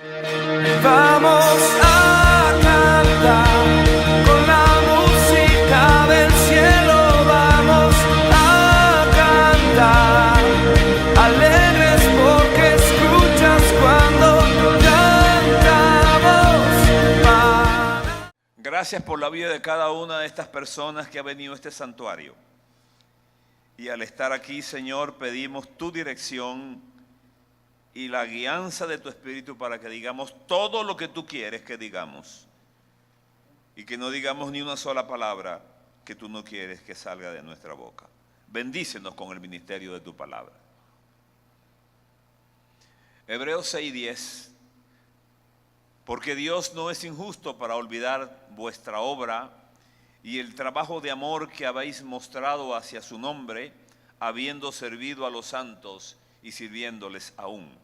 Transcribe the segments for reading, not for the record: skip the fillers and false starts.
Vamos a cantar con la música del cielo, vamos a cantar alegres porque escuchas cuando cantamos. Gracias por la vida de cada una de estas personas que ha venido a este santuario. Y al estar aquí, Señor, pedimos tu dirección y la guianza de tu Espíritu para que digamos todo lo que tú quieres que digamos. Y que no digamos ni una sola palabra que tú no quieres que salga de nuestra boca. Bendícenos con el ministerio de tu palabra. Hebreos 6:10. Porque Dios no es injusto para olvidar vuestra obra y el trabajo de amor que habéis mostrado hacia su nombre, habiendo servido a los santos y sirviéndoles aún.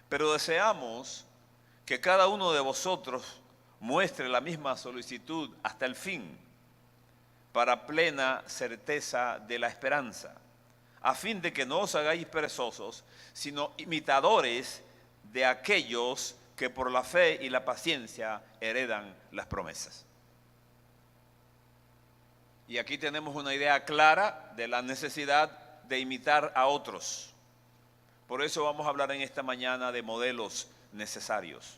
Pero deseamos que cada uno de vosotros muestre la misma solicitud hasta el fin, para plena certeza de la esperanza, a fin de que no os hagáis perezosos, sino imitadores de aquellos que por la fe y la paciencia heredan las promesas. Y aquí tenemos una idea clara de la necesidad de imitar a otros. Por eso vamos a hablar en esta mañana de modelos necesarios.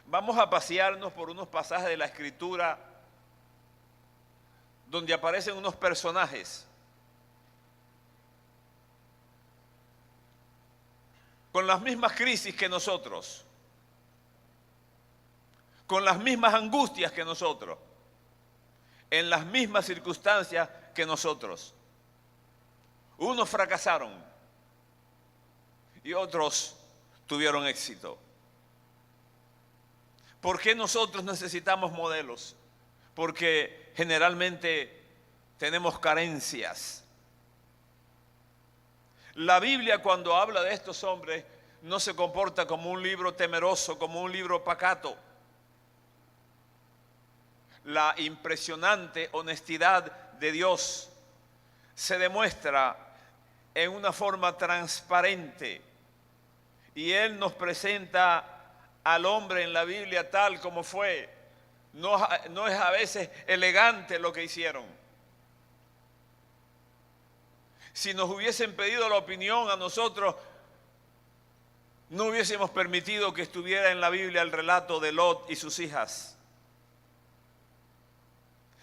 Vamos a pasearnos por unos pasajes de la Escritura donde aparecen unos personajes con las mismas crisis que nosotros, con las mismas angustias que nosotros, en las mismas circunstancias que nosotros. Unos fracasaron y otros tuvieron éxito. ¿Por qué nosotros necesitamos modelos? Porque generalmente tenemos carencias. La Biblia, cuando habla de estos hombres, no se comporta como un libro temeroso, como un libro pacato. La impresionante honestidad de Dios se demuestra en una forma transparente y Él nos presenta al hombre en la Biblia tal como fue. No es a veces elegante lo que hicieron. Si nos hubiesen pedido la opinión a nosotros, no hubiésemos permitido que estuviera en la Biblia el relato de Lot y sus hijas,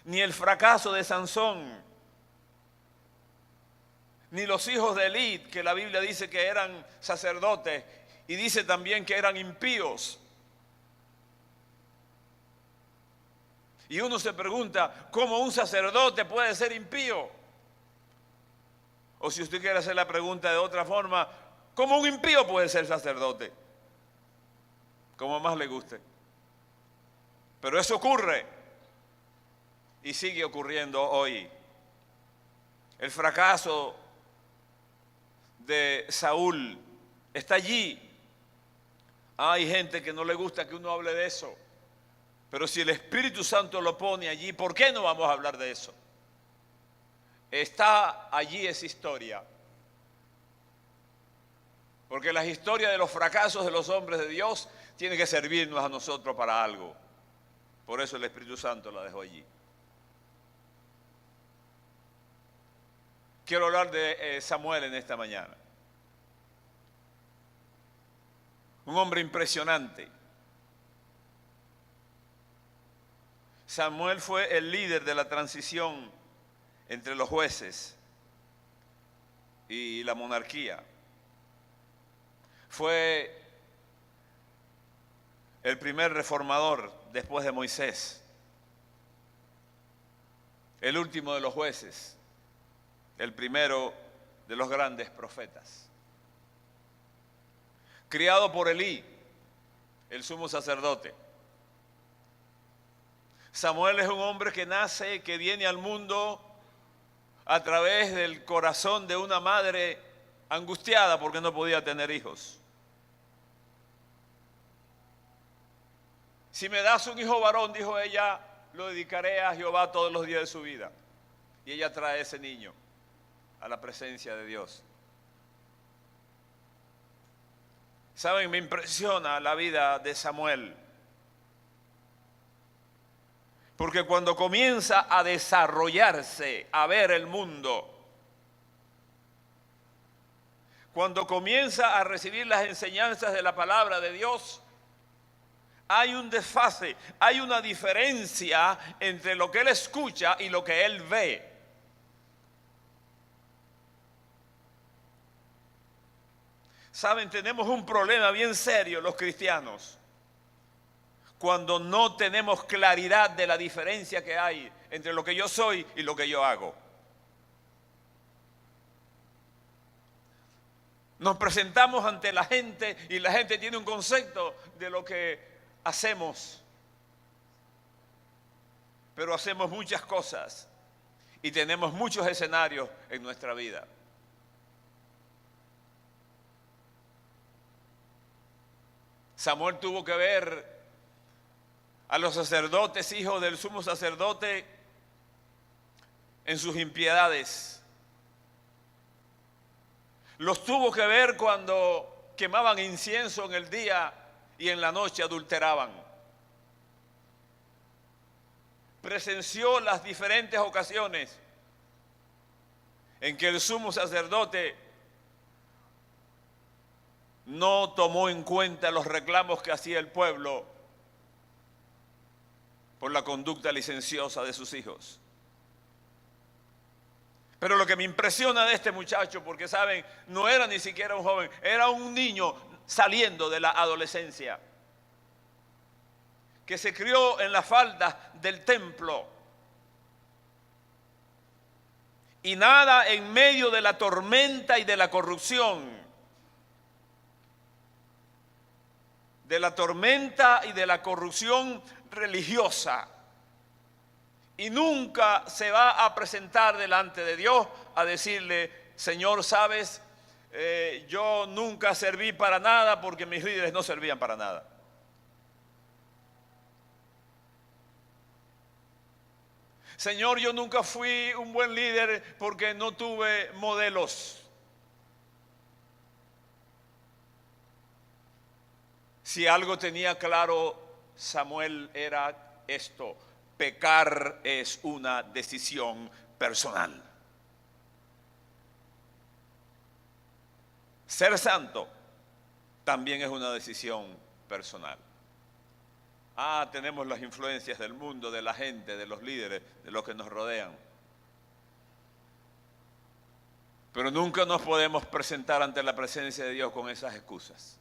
ni el fracaso de Sansón, ni los hijos de Elí, que la Biblia dice que eran sacerdotes y dice también que eran impíos. Y uno se pregunta, ¿cómo un sacerdote puede ser impío? O si usted quiere hacer la pregunta de otra forma, ¿cómo un impío puede ser sacerdote? Como más le guste. Pero eso ocurre y sigue ocurriendo hoy. El fracaso de Saúl está allí. Hay gente que no le gusta que uno hable de eso. Pero si el Espíritu Santo lo pone allí, ¿por qué no vamos a hablar de eso? Está allí esa historia. Porque las historias de los fracasos de los hombres de Dios tienen que servirnos a nosotros para algo. Por eso el Espíritu Santo la dejó allí. Quiero hablar de Samuel en esta mañana. Un hombre impresionante. Samuel fue el líder de la transición entre los jueces y la monarquía. Fue el primer reformador después de Moisés. El último de los jueces. El primero de los grandes profetas. Criado por Elí, el sumo sacerdote. Samuel es un hombre que nace, que viene al mundo a través del corazón de una madre angustiada porque no podía tener hijos. Si me das un hijo varón, dijo ella, lo dedicaré a Jehová todos los días de su vida. Y ella trae ese niño a la presencia de Dios. Saben, me impresiona la vida de Samuel. Porque cuando comienza a desarrollarse, a ver el mundo, cuando comienza a recibir las enseñanzas de la palabra de Dios, hay un desfase, hay una diferencia entre lo que él escucha y lo que él ve. Saben, tenemos un problema bien serio los cristianos cuando no tenemos claridad de la diferencia que hay entre lo que yo soy y lo que yo hago. Nos presentamos ante la gente y la gente tiene un concepto de lo que hacemos. Pero hacemos muchas cosas y tenemos muchos escenarios en nuestra vida. Samuel tuvo que ver a los sacerdotes, hijos del sumo sacerdote, en sus impiedades. Los tuvo que ver cuando quemaban incienso en el día y en la noche adulteraban. Presenció las diferentes ocasiones en que el sumo sacerdote no tomó en cuenta los reclamos que hacía el pueblo por la conducta licenciosa de sus hijos. Pero lo que me impresiona de este muchacho, porque saben, no era ni siquiera un joven, era un niño saliendo de la adolescencia, que se crió en las faldas del templo y nada en medio de la tormenta y de la corrupción, de la tormenta y de la corrupción religiosa, y nunca se va a presentar delante de Dios a decirle: Señor, sabes, yo nunca serví para nada porque mis líderes no servían para nada. Señor, yo nunca fui un buen líder porque no tuve modelos. Si algo tenía claro Samuel era esto: pecar es una decisión personal. Ser santo también es una decisión personal. Tenemos las influencias del mundo, de la gente, de los líderes, de los que nos rodean. Pero nunca nos podemos presentar ante la presencia de Dios con esas excusas.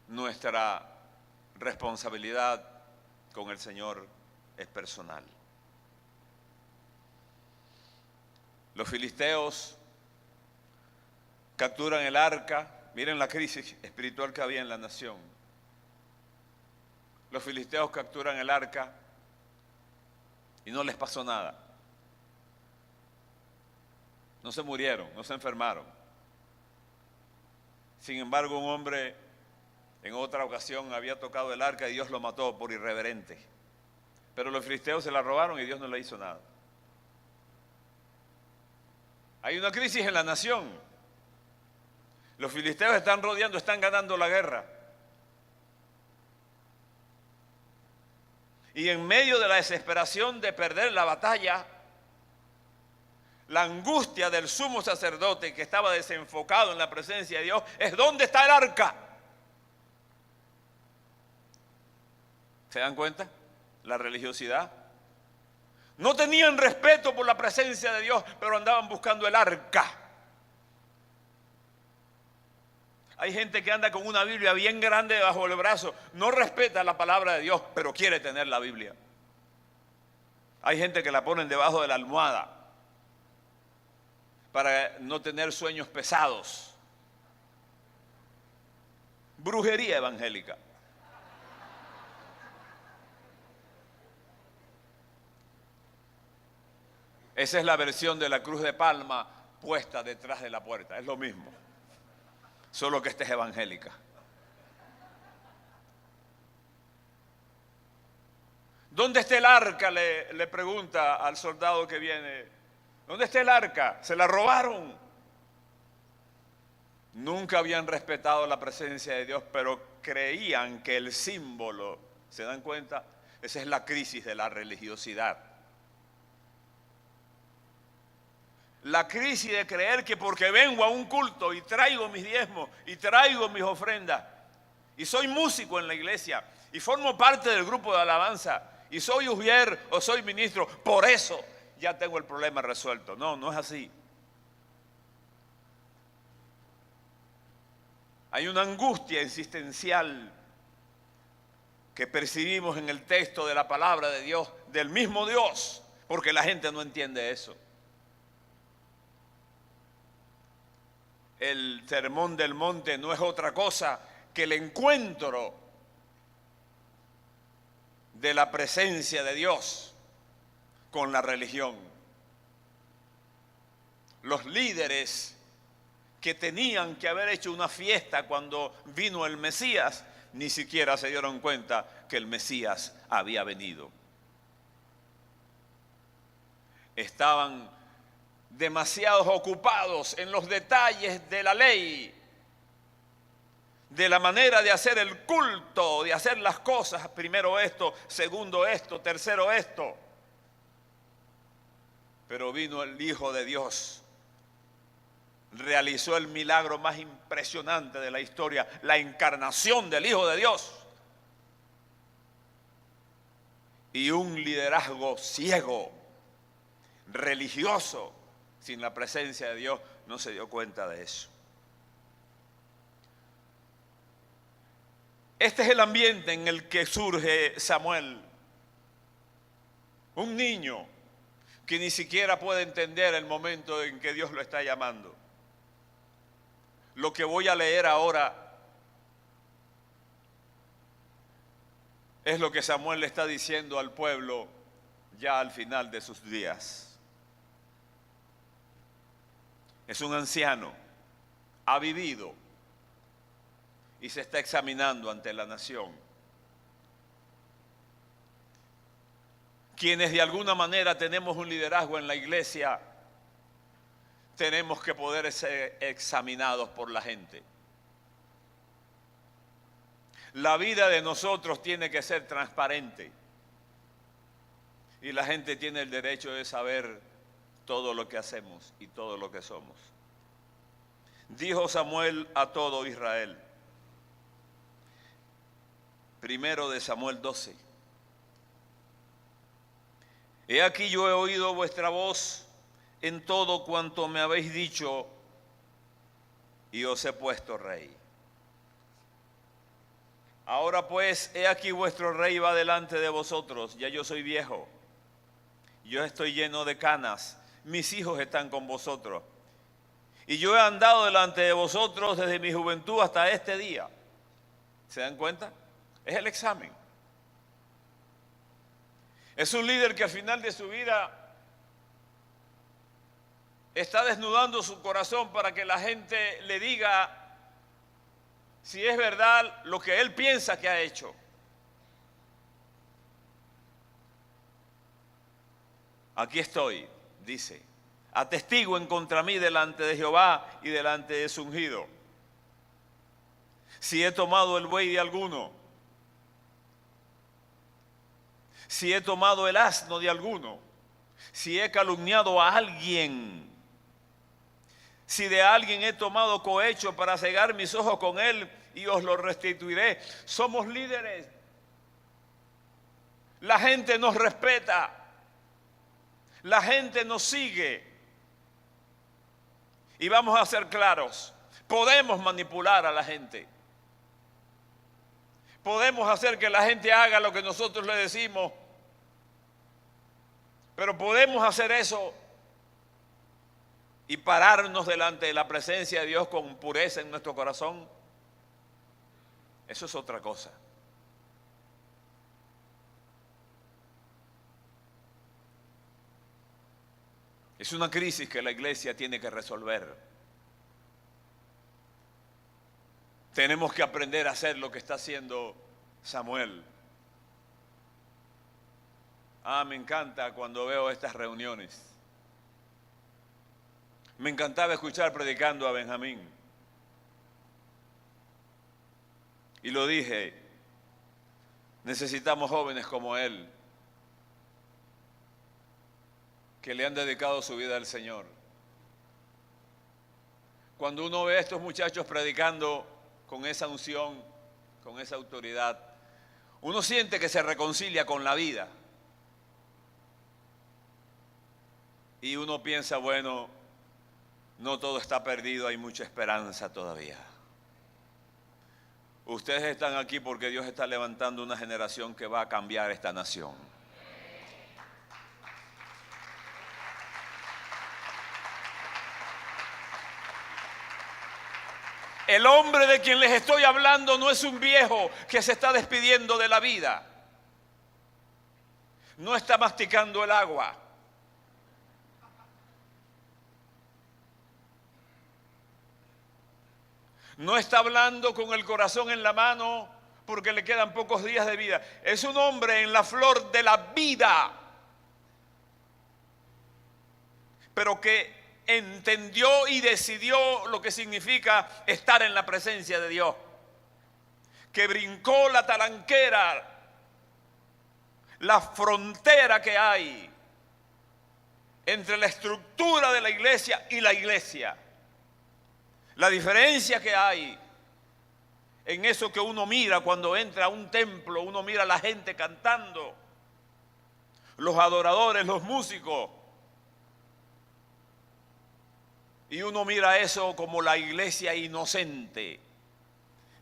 Nuestra responsabilidad con el Señor es personal. Los filisteos capturan el arca. Miren la crisis espiritual que había en la nación. Los filisteos capturan el arca y no les pasó nada. No se murieron, no se enfermaron. Sin embargo, un hombre en otra ocasión había tocado el arca y Dios lo mató por irreverente. Pero los filisteos se la robaron y Dios no le hizo nada. Hay una crisis en la nación. Los filisteos están rodeando, están ganando la guerra. Y en medio de la desesperación de perder la batalla, la angustia del sumo sacerdote que estaba desenfocado en la presencia de Dios es: ¿dónde está el arca? ¿Se dan cuenta? La religiosidad. No tenían respeto por la presencia de Dios, pero andaban buscando el arca. Hay gente que anda con una Biblia bien grande bajo el brazo, no respeta la palabra de Dios, pero quiere tener la Biblia. Hay gente que la ponen debajo de la almohada para no tener sueños pesados. Brujería evangélica. Esa es la versión de la cruz de palma puesta detrás de la puerta. Es lo mismo, solo que esta es evangélica. ¿Dónde está el arca?, le pregunta al soldado que viene ¿Dónde está el arca? Se la robaron. Nunca habían respetado la presencia de Dios, pero creían que el símbolo, ¿se dan cuenta? Esa es la crisis de la religiosidad. La crisis de creer que porque vengo a un culto y traigo mis diezmos y traigo mis ofrendas y soy músico en la iglesia y formo parte del grupo de alabanza y soy ujier o soy ministro, por eso ya tengo el problema resuelto. No, no es así. Hay una angustia existencial que percibimos en el texto de la palabra de Dios, del mismo Dios, porque la gente no entiende eso. El sermón del monte no es otra cosa que el encuentro de la presencia de Dios con la religión. Los líderes que tenían que haber hecho una fiesta cuando vino el Mesías, ni siquiera se dieron cuenta que el Mesías había venido. Estaban demasiado ocupados en los detalles de la ley, de la manera de hacer el culto, de hacer las cosas, primero esto, segundo esto, tercero esto. Pero vino el Hijo de Dios, realizó el milagro más impresionante de la historia, la encarnación del Hijo de Dios. Y un liderazgo ciego, religioso, sin la presencia de Dios, no se dio cuenta de eso. Este es el ambiente en el que surge Samuel. Un niño que ni siquiera puede entender el momento en que Dios lo está llamando. Lo que voy a leer ahora es lo que Samuel le está diciendo al pueblo ya al final de sus días. Es un anciano, ha vivido y se está examinando ante la nación. Quienes de alguna manera tenemos un liderazgo en la iglesia, tenemos que poder ser examinados por la gente. La vida de nosotros tiene que ser transparente y la gente tiene el derecho de saber todo lo que hacemos y todo lo que somos. Dijo Samuel a todo Israel. Primero de Samuel 12. He aquí yo he oído vuestra voz en todo cuanto me habéis dicho y os he puesto rey. Ahora pues, he aquí vuestro rey va delante de vosotros, ya yo soy viejo, yo estoy lleno de canas, mis hijos están con vosotros. Y yo he andado delante de vosotros desde mi juventud hasta este día. ¿Se dan cuenta? Es el examen. Es un líder que al final de su vida está desnudando su corazón para que la gente le diga si es verdad lo que él piensa que ha hecho. Aquí estoy, dice, atestiguen contra mí delante de Jehová y delante de su ungido. Si he tomado el buey de alguno, si he tomado el asno de alguno, si he calumniado a alguien, si de alguien he tomado cohecho para cegar mis ojos con él y os lo restituiré. Somos líderes. La gente nos respeta. La gente nos sigue. Y vamos a ser claros, podemos manipular a la gente. Podemos hacer que la gente haga lo que nosotros le decimos. Pero podemos hacer eso y pararnos delante de la presencia de Dios con pureza en nuestro corazón. Eso es otra cosa. Es una crisis que la iglesia tiene que resolver. Tenemos que aprender a hacer lo que está haciendo Samuel. Me encanta cuando veo estas reuniones. Me encantaba escuchar predicando a Benjamín. Y lo dije, necesitamos jóvenes como él, que le han dedicado su vida al Señor. Cuando uno ve a estos muchachos predicando con esa unción, con esa autoridad, uno siente que se reconcilia con la vida. Y uno piensa, bueno, no todo está perdido, hay mucha esperanza todavía. Ustedes están aquí porque Dios está levantando una generación que va a cambiar esta nación. El hombre de quien les estoy hablando no es un viejo que se está despidiendo de la vida. No está masticando el agua. No está hablando con el corazón en la mano porque le quedan pocos días de vida. Es un hombre en la flor de la vida, pero que entendió y decidió lo que significa estar en la presencia de Dios, que brincó la talanquera, la frontera que hay entre la estructura de la iglesia y la iglesia. La diferencia que hay en eso que uno mira cuando entra a un templo, uno mira a la gente cantando, los adoradores, los músicos, y uno mira eso como la iglesia inocente,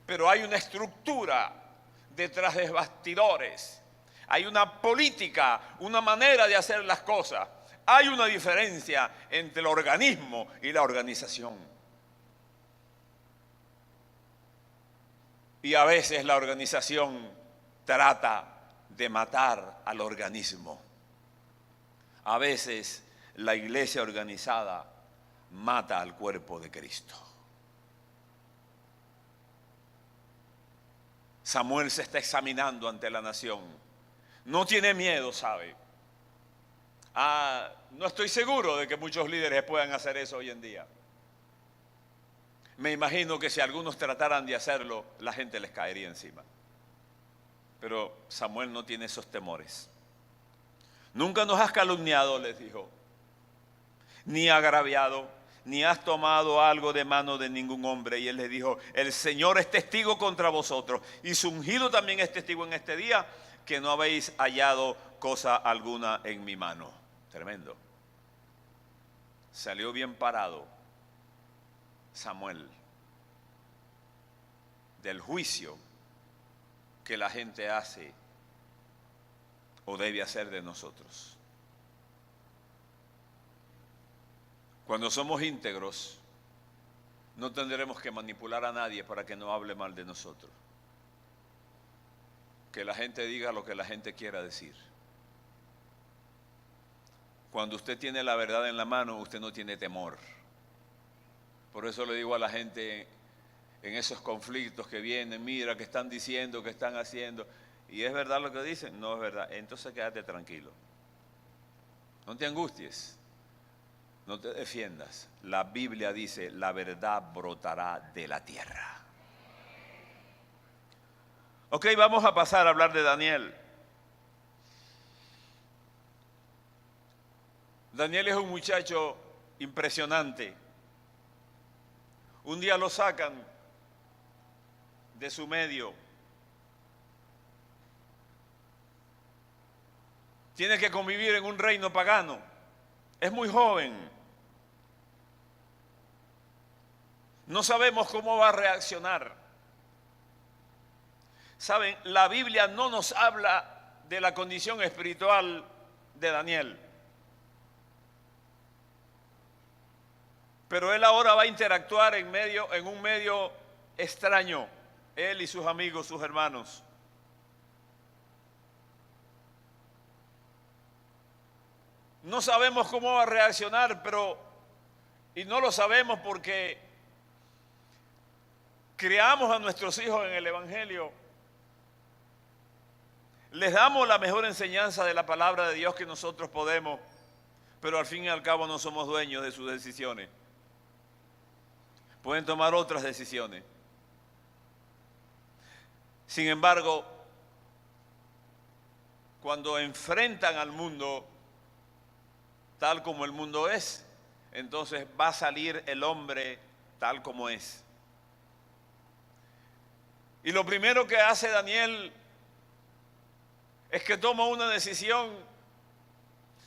pero hay una estructura detrás de bastidores, hay una política, una manera de hacer las cosas, hay una diferencia entre el organismo y la organización. Y a veces la organización trata de matar al organismo. A veces la iglesia organizada mata al cuerpo de Cristo. Samuel se está examinando ante la nación. No tiene miedo, ¿sabe? No estoy seguro de que muchos líderes puedan hacer eso hoy en día. Me imagino que si algunos trataran de hacerlo, la gente les caería encima. Pero Samuel no tiene esos temores. Nunca nos has calumniado, les dijo, ni agraviado, ni has tomado algo de mano de ningún hombre. Y él les dijo, el Señor es testigo contra vosotros, y su ungido también es testigo en este día, que no habéis hallado cosa alguna en mi mano. Tremendo. Salió bien parado Samuel del juicio que la gente hace o debe hacer de nosotros. Cuando somos íntegros, no tendremos que manipular a nadie para que no hable mal de nosotros. Que la gente diga lo que la gente quiera decir. Cuando usted tiene la verdad en la mano, usted no tiene temor. Por eso le digo a la gente en esos conflictos que vienen, mira, que están diciendo, que están haciendo, y es verdad lo que dicen, no es verdad, entonces quédate tranquilo. No te angusties, no te defiendas. La Biblia dice, la verdad brotará de la tierra. Ok, vamos a pasar a hablar de Daniel. Daniel es un muchacho impresionante. Un día lo sacan de su medio. Tiene que convivir en un reino pagano. Es muy joven. No sabemos cómo va a reaccionar. Saben, la Biblia no nos habla de la condición espiritual de Daniel. Pero él ahora va a interactuar en un medio extraño, él y sus amigos, sus hermanos. No sabemos cómo va a reaccionar, y no lo sabemos porque criamos a nuestros hijos en el Evangelio. Les damos la mejor enseñanza de la palabra de Dios que nosotros podemos, pero al fin y al cabo no somos dueños de sus decisiones. pueden tomar otras decisiones. Sin embargo, cuando enfrentan al mundo tal como el mundo es, entonces va a salir el hombre tal como es. Y lo primero que hace Daniel es que toma una decisión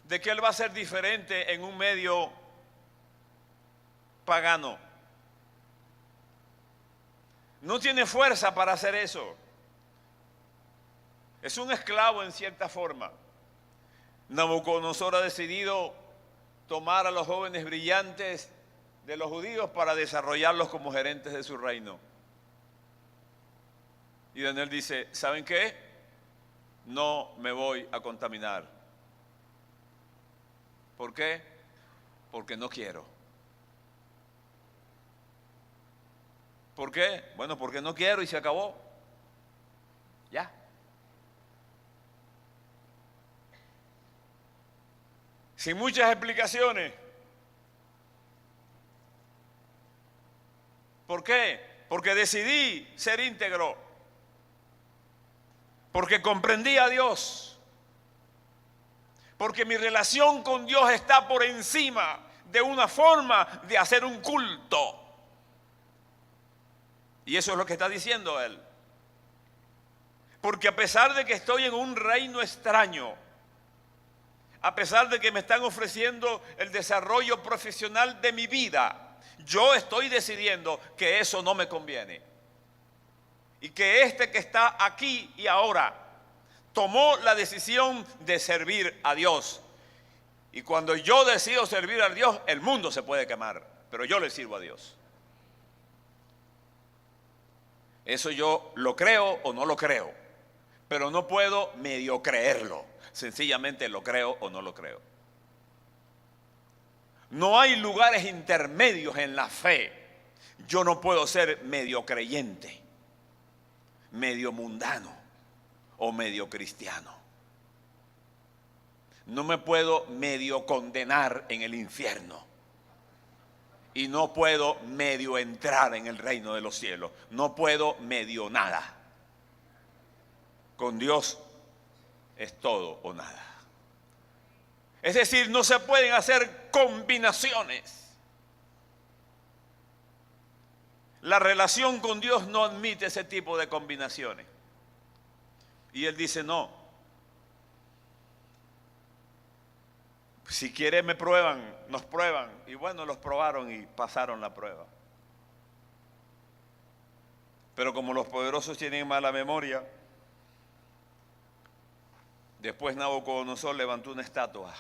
de que él va a ser diferente en un medio pagano. No tiene fuerza para hacer eso. Es un esclavo en cierta forma. Nabucodonosor ha decidido tomar a los jóvenes brillantes de los judíos para desarrollarlos como gerentes de su reino. Y Daniel dice, ¿saben qué? No me voy a contaminar. ¿Por qué? Porque no quiero. ¿Por qué? Bueno, porque no quiero y se acabó. Ya. Sin muchas explicaciones. ¿Por qué? Porque decidí ser íntegro. Porque comprendí a Dios. Porque mi relación con Dios está por encima de una forma de hacer un culto. Y eso es lo que está diciendo él. Porque a pesar de que estoy en un reino extraño, a pesar de que me están ofreciendo el desarrollo profesional de mi vida, yo estoy decidiendo que eso no me conviene. Y que este que está aquí y ahora tomó la decisión de servir a Dios. Y cuando yo decido servir a Dios, el mundo se puede quemar, pero yo le sirvo a Dios. Eso yo lo creo o no lo creo, pero no puedo medio creerlo. Sencillamente lo creo o no lo creo. No hay lugares intermedios en la fe. Yo no puedo ser medio creyente, medio mundano o medio cristiano. No me puedo medio condenar en el infierno. Y no puedo medio entrar en el reino de los cielos. No puedo medio nada. Con Dios es todo o nada. Es decir, no se pueden hacer combinaciones. La relación con Dios no admite ese tipo de combinaciones. Y él dice, no. Si quieren me prueban, nos prueban. Y bueno, los probaron y pasaron la prueba. Pero como los poderosos tienen mala memoria, después Nabucodonosor levantó una estatua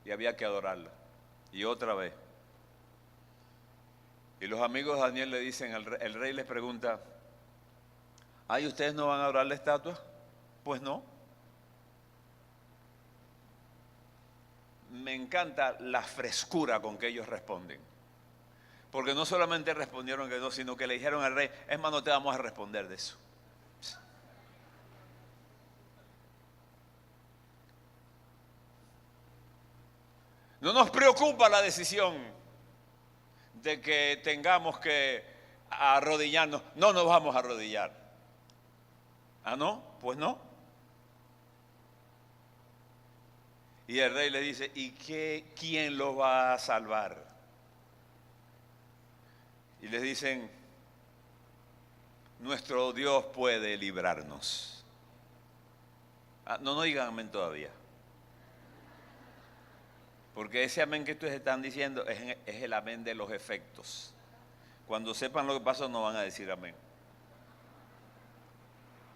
y había que adorarla. Y otra vez. Y los amigos de Daniel le dicen, el rey les pregunta, ¿ay, ustedes no van a adorar la estatua? Pues no. Me encanta la frescura con que ellos responden. Porque no solamente respondieron que no, sino que le dijeron al rey, es más, no te vamos a responder de eso. No nos preocupa la decisión de que tengamos que arrodillarnos. No nos vamos a arrodillar. ¿Ah, no? Pues no. Y el rey le dice, ¿y quién lo va a salvar? Y les dicen, nuestro Dios puede librarnos. Ah, no digan amén todavía. Porque ese amén que ustedes están diciendo es el amén de los efectos. Cuando sepan lo que pasó no van a decir amén.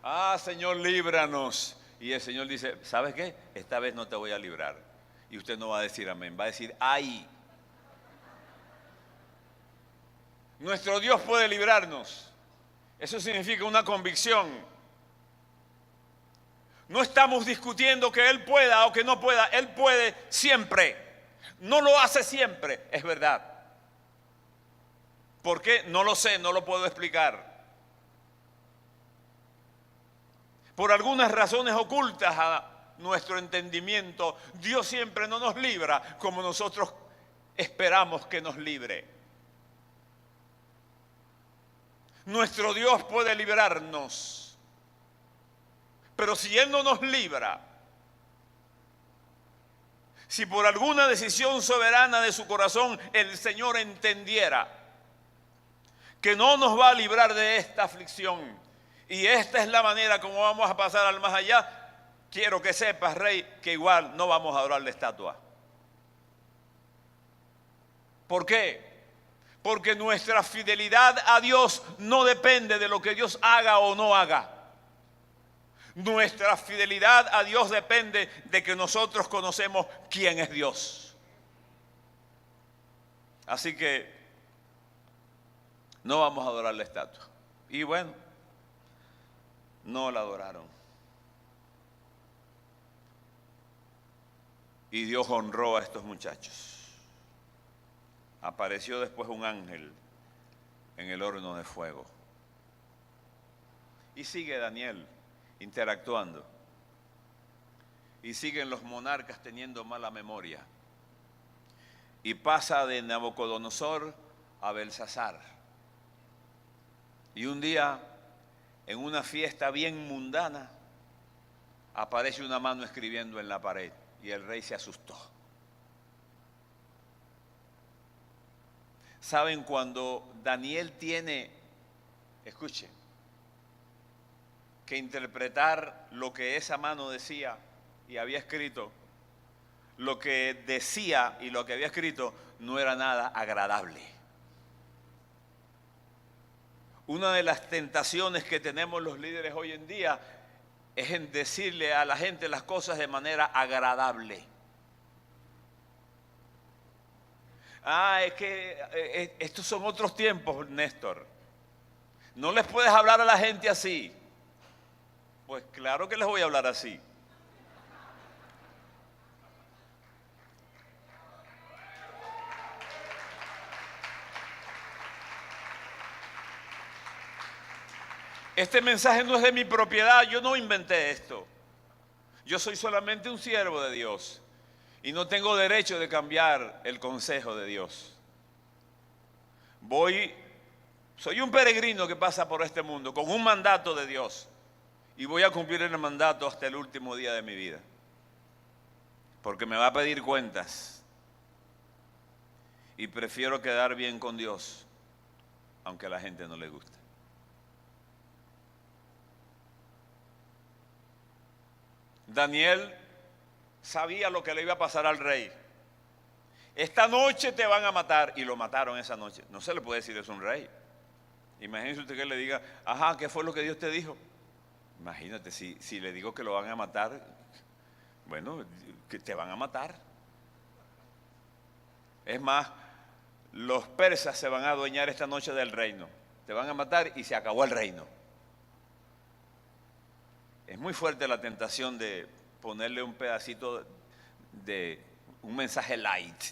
Ah, Señor, líbranos. Y el Señor dice, ¿sabes qué? Esta vez no te voy a librar. Y usted no va a decir amén, va a decir, ¡ay! Nuestro Dios puede librarnos. Eso significa una convicción. No estamos discutiendo que Él pueda o que no pueda. Él puede siempre. No lo hace siempre, es verdad. ¿Por qué? No lo sé, no lo puedo explicar. Por algunas razones ocultas a nuestro entendimiento, Dios siempre no nos libra como nosotros esperamos que nos libre. nuestro Dios puede librarnos. Pero si Él no nos libra, si por alguna decisión soberana de su corazón el Señor entendiera que no nos va a librar de esta aflicción, y esta es la manera como vamos a pasar al más allá, quiero que sepas, Rey, que igual no vamos a adorar la estatua. ¿Por qué? Porque nuestra fidelidad a Dios no depende de lo que Dios haga o no haga. Nuestra fidelidad a Dios depende de que nosotros conocemos quién es Dios. Así que no vamos a adorar la estatua. Y bueno, no la adoraron. Y Dios honró a estos muchachos. Apareció después un ángel en el horno de fuego. Y sigue Daniel interactuando. Y siguen los monarcas teniendo mala memoria. Y pasa de Nabucodonosor a Belsasar. Y un día, en una fiesta bien mundana, aparece una mano escribiendo en la pared. Y el rey se asustó. ¿Saben cuando Daniel tiene, escuchen, que interpretar lo que esa mano decía y había escrito? Lo que decía y lo que había escrito no era nada agradable. Una de las tentaciones que tenemos los líderes hoy en día es en decirle a la gente las cosas de manera agradable. Es que estos son otros tiempos, Néstor. No les puedes hablar a la gente así. Pues claro que les voy a hablar así. Este mensaje no es de mi propiedad, yo no inventé esto. Yo soy solamente un siervo de Dios. Y no tengo derecho de cambiar el consejo de Dios. Soy un peregrino que pasa por este mundo con un mandato de Dios. Y voy a cumplir el mandato hasta el último día de mi vida. Porque me va a pedir cuentas. Y prefiero quedar bien con Dios, aunque a la gente no le guste. Daniel sabía lo que le iba a pasar al rey. Esta noche te van a matar. Y lo mataron esa noche. No se le puede decir eso a un rey. Imagínese usted que le diga, ajá, ¿qué fue lo que Dios te dijo? Imagínate, si le digo que lo van a matar, bueno, que te van a matar. Es más, los persas se van a adueñar esta noche del reino. Te van a matar y se acabó el reino. Es muy fuerte la tentación de ponerle un pedacito de un mensaje light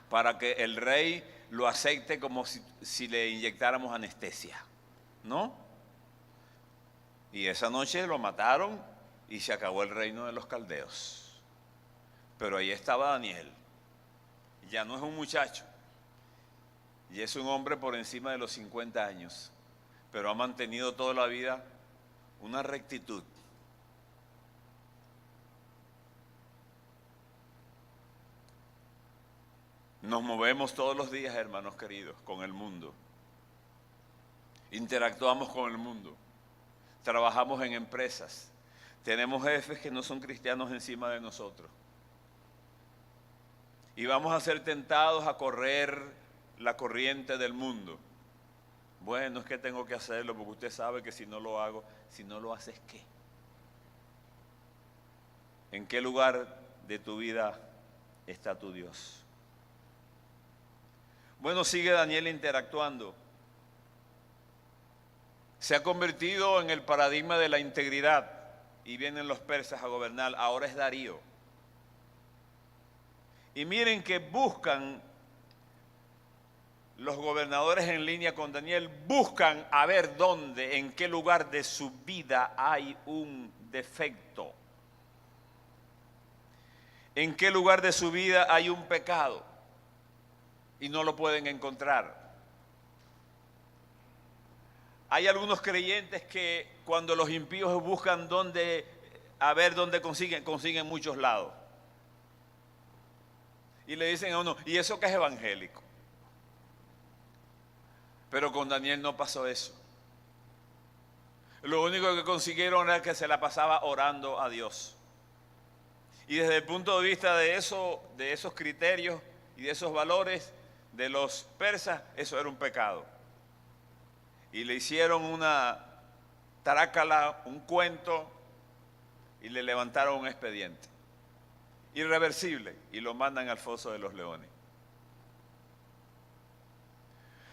para que el rey lo acepte como si le inyectáramos anestesia, ¿no? Y esa noche lo mataron y se acabó el reino de los caldeos. Pero ahí estaba Daniel. Ya no es un muchacho, y es un hombre por encima de los 50 años, pero ha mantenido toda la vida una rectitud. Nos movemos todos los días, hermanos queridos, con el mundo. Interactuamos con el mundo. Trabajamos en empresas. Tenemos jefes que no son cristianos encima de nosotros. Y vamos a ser tentados a correr la corriente del mundo. Bueno, es que tengo que hacerlo porque usted sabe que si no lo hago, si no lo haces, ¿qué? ¿En qué lugar de tu vida está tu Dios? Bueno, sigue Daniel interactuando. Se ha convertido en el paradigma de la integridad y vienen los persas a gobernar. Ahora es Darío. Y miren que buscan los gobernadores en línea con Daniel, buscan a ver dónde, en qué lugar de su vida hay un defecto. En qué lugar de su vida hay un pecado. Y no lo pueden encontrar. Hay algunos creyentes que cuando los impíos buscan a ver dónde consiguen muchos lados. Y le dicen a uno, ¿y eso qué es evangélico? Pero con Daniel no pasó eso. Lo único que consiguieron era que se la pasaba orando a Dios. Y desde el punto de vista de esos criterios y de esos valores de los persas, eso era un pecado. Y le hicieron una tarácala, un cuento, y le levantaron un expediente irreversible y lo mandan al foso de los leones.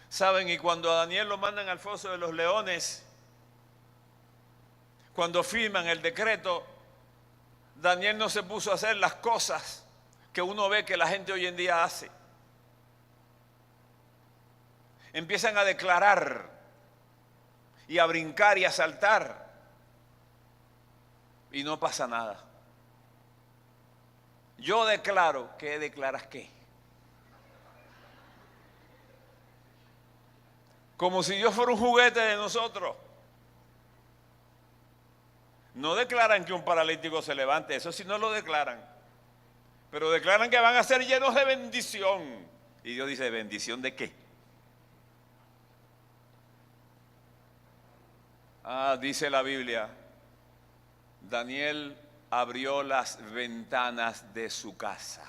¿Saben? Y cuando a Daniel lo mandan al foso de los leones, cuando firman el decreto, Daniel no se puso a hacer las cosas que uno ve que la gente hoy en día hace. Empiezan a declarar y a brincar y a saltar y no pasa nada. Yo declaro. ¿Qué declaras qué? Como si Dios fuera un juguete de nosotros. No declaran que un paralítico se levante, eso sí no lo declaran. Pero declaran que van a ser llenos de bendición. Y Dios dice, ¿bendición de qué? Dice la Biblia, Daniel abrió las ventanas de su casa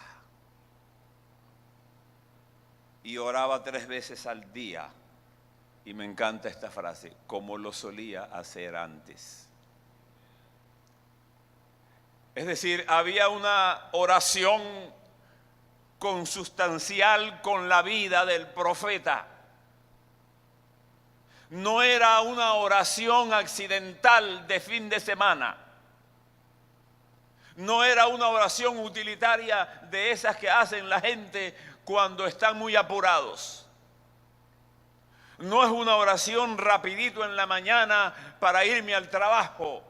y oraba 3 veces al día. Y me encanta esta frase, como lo solía hacer antes. Es decir, había una oración consustancial con la vida del profeta. No era una oración accidental de fin de semana. No era una oración utilitaria de esas que hacen la gente cuando están muy apurados. No es una oración rapidito en la mañana para irme al trabajo.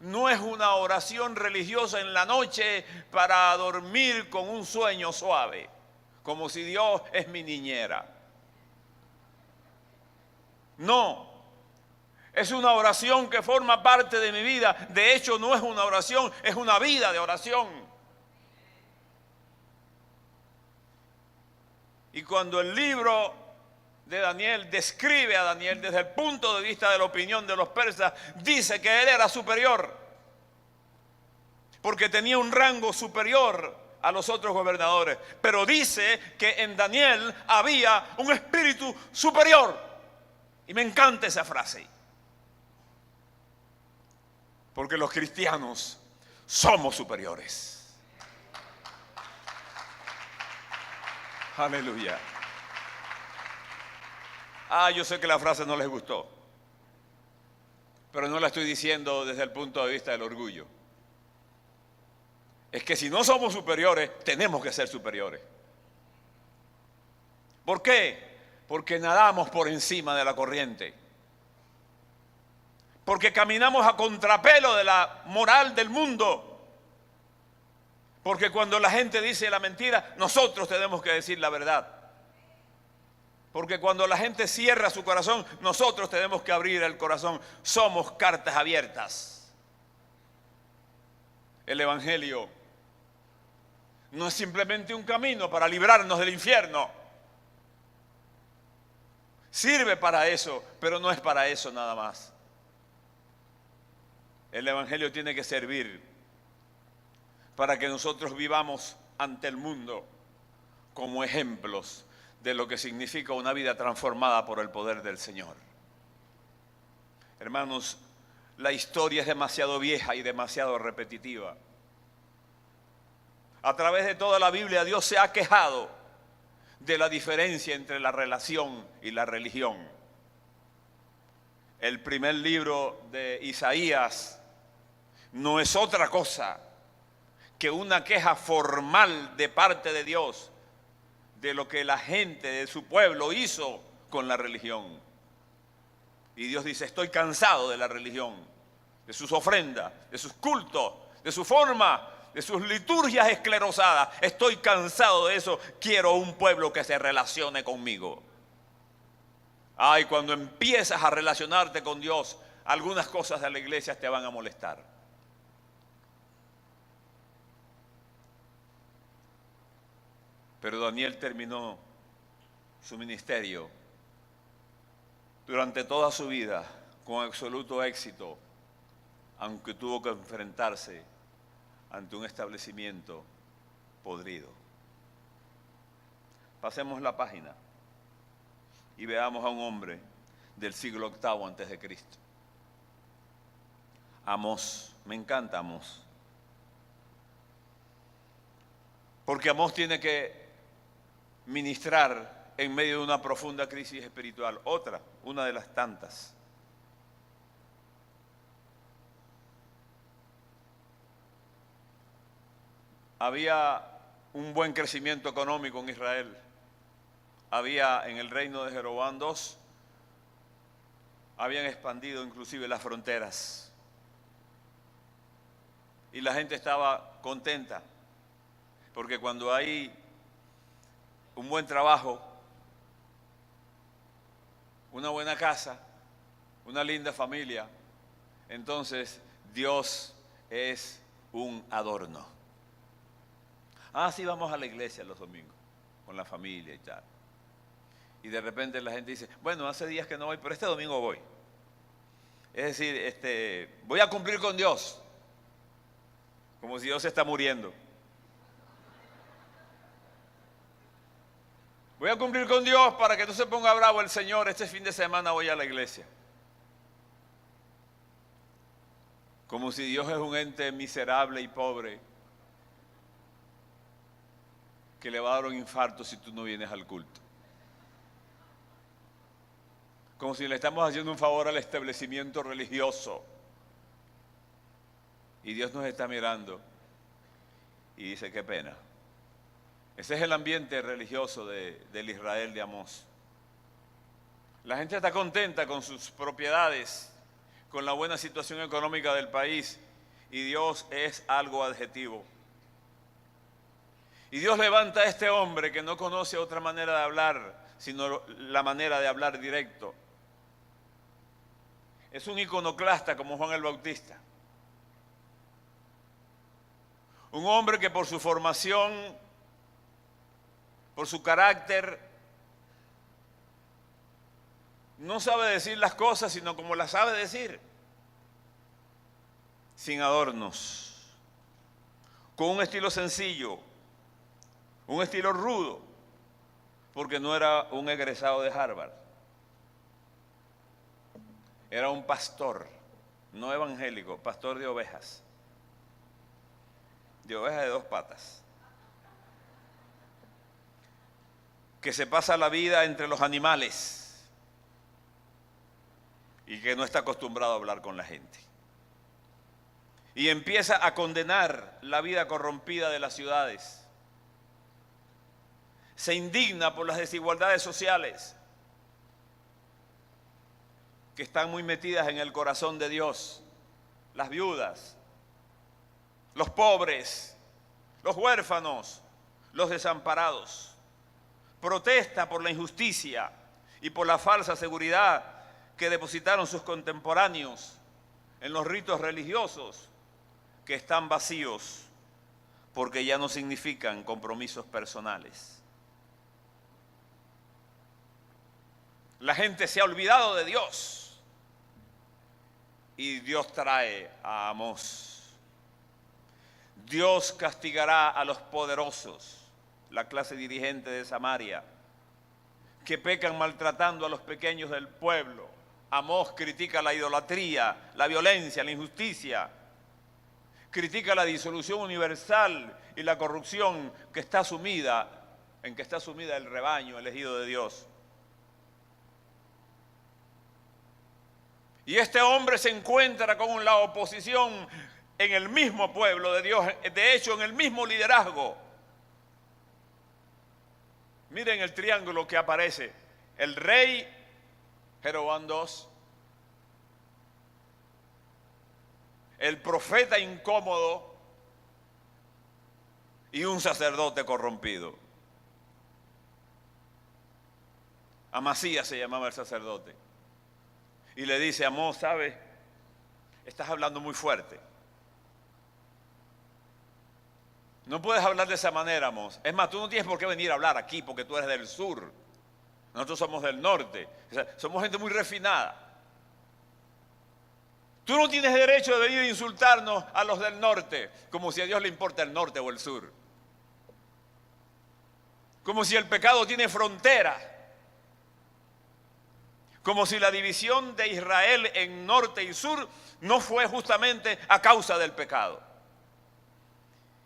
No es una oración religiosa en la noche para dormir con un sueño suave, como si Dios es mi niñera. No, es una oración que forma parte de mi vida. De hecho, no es una oración, es una vida de oración. Y cuando el libro de Daniel describe a Daniel desde el punto de vista de la opinión de los persas, dice que él era superior, porque tenía un rango superior a los otros gobernadores, pero dice que en Daniel había un espíritu superior. Y me encanta esa frase, porque los cristianos somos superiores. Aleluya. Yo sé que la frase no les gustó, pero no la estoy diciendo desde el punto de vista del orgullo. Es que si no somos superiores, tenemos que ser superiores. ¿Por qué? Porque nadamos por encima de la corriente. Porque caminamos a contrapelo de la moral del mundo. Porque cuando la gente dice la mentira, nosotros tenemos que decir la verdad. Porque cuando la gente cierra su corazón, nosotros tenemos que abrir el corazón. Somos cartas abiertas. El Evangelio no es simplemente un camino para librarnos del infierno. Sirve para eso, pero no es para eso nada más. El Evangelio tiene que servir para que nosotros vivamos ante el mundo como ejemplos de lo que significa una vida transformada por el poder del Señor. Hermanos, la historia es demasiado vieja y demasiado repetitiva. A través de toda la Biblia, Dios se ha quejado de la diferencia entre la relación y la religión. El primer libro de Isaías no es otra cosa que una queja formal de parte de Dios de lo que la gente de su pueblo hizo con la religión. Y Dios dice, estoy cansado de la religión, de sus ofrendas, de sus cultos, de su forma, de sus liturgias esclerosadas. Estoy cansado de eso, quiero un pueblo que se relacione conmigo. Ay, cuando empiezas a relacionarte con Dios, algunas cosas de la iglesia te van a molestar. Pero Daniel terminó su ministerio durante toda su vida con absoluto éxito, aunque tuvo que enfrentarse ante un establecimiento podrido. Pasemos la página y veamos a un hombre del siglo VIII antes de Cristo. Amós, me encanta Amós. Porque Amós tiene que ministrar en medio de una profunda crisis espiritual. Una de las tantas. Había un buen crecimiento económico en Israel. Había en el reino de Jeroboam II, habían expandido inclusive las fronteras. Y la gente estaba contenta, porque cuando hay un buen trabajo, una buena casa, una linda familia, entonces Dios es un adorno. Sí, vamos a la iglesia los domingos, con la familia y tal. Y de repente la gente dice, bueno, hace días que no voy, pero este domingo voy. Es decir, voy a cumplir con Dios, como si Dios está muriendo. Voy a cumplir con Dios para que no se ponga bravo el Señor. Este fin de semana voy a la iglesia. Como si Dios es un ente miserable y pobre que le va a dar un infarto si tú no vienes al culto. Como si le estamos haciendo un favor al establecimiento religioso. Y Dios nos está mirando y dice, qué pena. Ese es el ambiente religioso del Israel de Amós. La gente está contenta con sus propiedades, con la buena situación económica del país, y Dios es algo adjetivo. Y Dios levanta a este hombre que no conoce otra manera de hablar, sino la manera de hablar directo. Es un iconoclasta como Juan el Bautista. Un hombre que por su formación, por su carácter, no sabe decir las cosas, sino como las sabe decir, sin adornos, con un estilo sencillo, un estilo rudo, porque no era un egresado de Harvard. Era un pastor, no evangélico, pastor de ovejas de dos patas, que se pasa la vida entre los animales y que no está acostumbrado a hablar con la gente. Y empieza a condenar la vida corrompida de las ciudades. Se indigna por las desigualdades sociales que están muy metidas en el corazón de Dios. Las viudas, los pobres, los huérfanos, los desamparados. Protesta por la injusticia y por la falsa seguridad que depositaron sus contemporáneos en los ritos religiosos que están vacíos porque ya no significan compromisos personales. La gente se ha olvidado de Dios y Dios trae a Amós. Dios castigará a los poderosos, la clase dirigente de Samaria, que pecan maltratando a los pequeños del pueblo. Amós critica la idolatría, la violencia, la injusticia. Critica la disolución universal y la corrupción en que está sumida el rebaño elegido de Dios. Y este hombre se encuentra con la oposición en el mismo pueblo de Dios, de hecho en el mismo liderazgo. Miren el triángulo que aparece: el rey Jeroboam II, el profeta incómodo y un sacerdote corrompido. Amasías se llamaba el sacerdote. Y le dice: Amós, ¿sabes? Estás hablando muy fuerte. No puedes hablar de esa manera, Amós. Es más, tú no tienes por qué venir a hablar aquí porque tú eres del sur. Nosotros somos del norte. O sea, somos gente muy refinada. Tú no tienes derecho de venir a insultarnos a los del norte, como si a Dios le importa el norte o el sur. Como si el pecado tiene frontera. Como si la división de Israel en norte y sur no fue justamente a causa del pecado.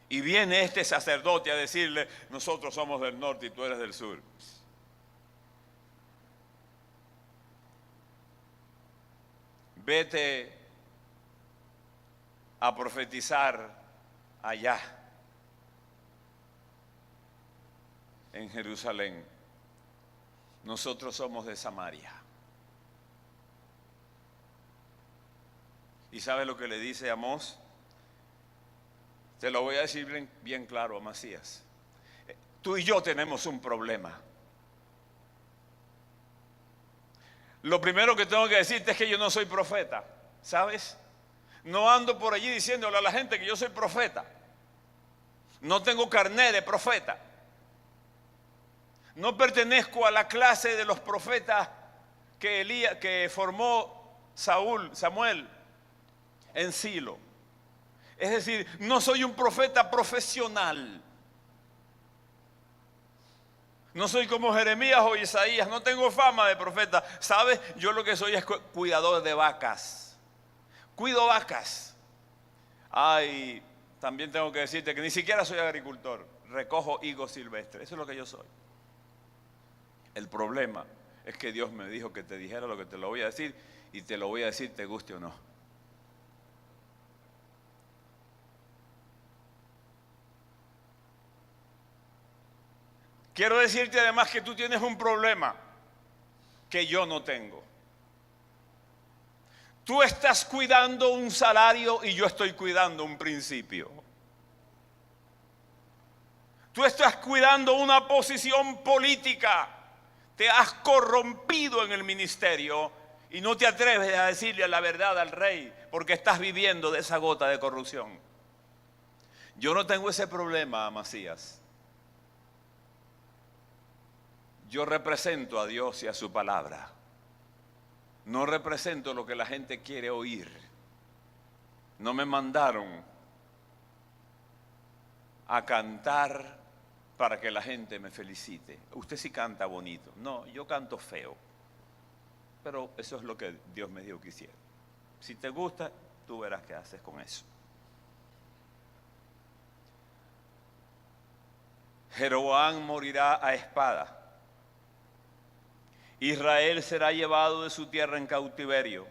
Y viene este sacerdote a decirle: nosotros somos del norte y tú eres del sur. Vete a profetizar allá, en Jerusalén. Nosotros somos de Samaria. ¿Y sabe lo que le dice Amós? Te lo voy a decir bien claro, Amasías. Tú y yo tenemos un problema. Lo primero que tengo que decirte es que yo no soy profeta, ¿sabes? No ando por allí diciéndole a la gente que yo soy profeta. No tengo carné de profeta. No pertenezco a la clase de los profetas que formó Samuel en Silo. Es decir, no soy un profeta profesional. No soy como Jeremías o Isaías, no tengo fama de profeta. ¿Sabes? Yo lo que soy es cuidador de vacas. Cuido vacas. Ay, también tengo que decirte que ni siquiera soy agricultor. Recojo higos silvestres. Eso es lo que yo soy. El problema es que Dios me dijo que te dijera lo que te lo voy a decir, y te lo voy a decir te guste o no. Quiero decirte además que tú tienes un problema que yo no tengo. Tú estás cuidando un salario y yo estoy cuidando un principio. Tú estás cuidando una posición política. Te has corrompido en el ministerio y no te atreves a decirle la verdad al rey porque estás viviendo de esa gota de corrupción. Yo no tengo ese problema, Amasías. Yo represento a Dios y a su palabra. No represento lo que la gente quiere oír. No me mandaron a cantar para que la gente me felicite. Usted sí canta bonito. No, yo canto feo. Pero eso es lo que Dios me dijo que hiciera. Si te gusta, tú verás qué haces con eso. Jeroboam morirá a espada. Israel será llevado de su tierra en cautiverio.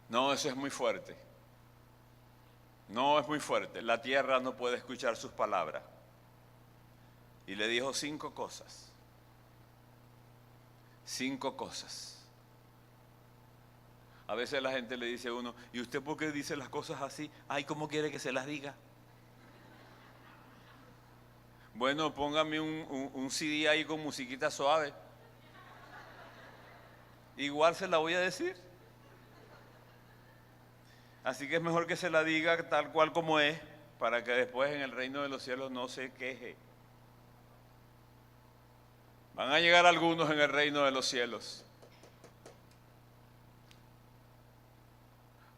No, eso es muy fuerte. No, es muy fuerte. La tierra no puede escuchar sus palabras. Y le dijo 5 cosas. 5 cosas. A veces la gente le dice a uno: ¿y usted por qué dice las cosas así? Ay, ¿cómo quiere que se las diga? Bueno, póngame un CD ahí con musiquita suave. Igual se la voy a decir. Así que es mejor que se la diga tal cual como es, para que después en el reino de los cielos no se queje. Van a llegar algunos en el reino de los cielos.